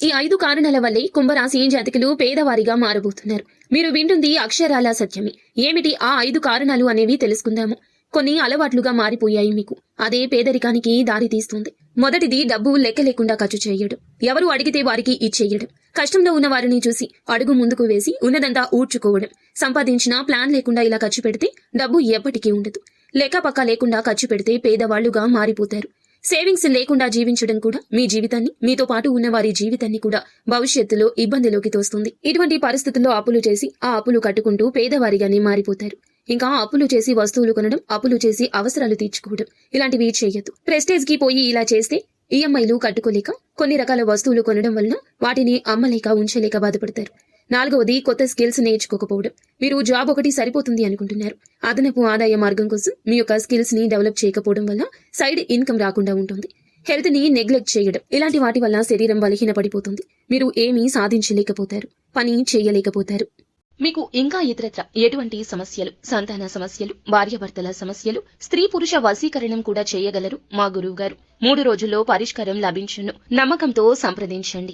ఈ 5 కారణాల వల్లే కుంభరాశి జాతకులు పేదవారిగా మారబోతున్నారు. మీరు వింటుంది అక్షరాల సత్యమే. ఏమిటి ఆ 5 కారణాలు అనేవి తెలుసుకుందాము. కొన్ని అలవాట్లుగా మారిపోయాయి మీకు. అదే పేదరికానికి దారి తీస్తుంది. మొదటిది డబ్బు లెక్క లేకుండా ఖర్చు చేయడం. ఎవరు అడిగితే వారికి ఇచ్చేయడం. కష్టంలో ఉన్న వారిని చూసి అడుగు ముందుకు వేసి ఉన్నదంతా ఊడ్చుకోవడం. సంపాదించిన ప్లాన్ లేకుండా ఇలా ఖర్చు పెడితే డబ్బు ఎప్పటికీ ఉండదు. లెక్క పక్క లేకుండా ఖర్చు పెడితే పేదవాళ్లుగా మారిపోతారు. సేవింగ్స్ లేకుండా జీవించడం కూడా మీ జీవితాన్ని, మీతో పాటు ఉన్న వారి జీవితాన్ని కూడా భవిష్యత్తులో ఇబ్బందిలోకి తోస్తుంది. ఇటువంటి పరిస్థితుల్లో అప్పులు చేసి ఆ అప్పులు కట్టుకుంటూ పేదవారిగానే మారిపోతారు. ఇంకా అప్పులు చేసి వస్తువులు కొనడం, అప్పులు చేసి అవసరాలు తీర్చుకోవడం ఇలాంటివి చేయొద్దు. ప్రెస్టేజ్ కి పోయి ఇలా చేస్తే ఈఎంఐలు కట్టుకోలేక కొన్ని రకాల వస్తువులు కొనడం వలన వాటిని అమ్మలేక ఉంచలేక బాధపడతారు. 4వది కొత్త స్కిల్స్ నేర్చుకోకపోవడం. మీరు జాబ్ ఒకటి సరిపోతుంది అనుకుంటున్నారు. అదనపు ఆదాయ మార్గం కోసం మీ యొక్క స్కిల్స్ ని డెవలప్ చేయకపోవడం వల్ల సైడ్ ఇన్కమ్ రాకుండా ఉంటుంది. హెల్త్ ని నెగ్లెక్ట్ చేయడం. ఇలాంటి వాటి వల్ల శరీరం బలహీన పడిపోతుంది. మీరు ఏమీ సాధించలేకపోతారు, పని చేయలేకపోతారు. మీకు ఇంకా ఇతరత్ర ఎటువంటి సమస్యలు, సంతాన సమస్యలు, భార్యాభర్తల సమస్యలు, స్త్రీ పురుష వశీకరణం కూడా చేయగలరు మా గురువు గారు. 3 రోజుల్లో పరిష్కారం లభించును. నమ్మకంతో సంప్రదించండి.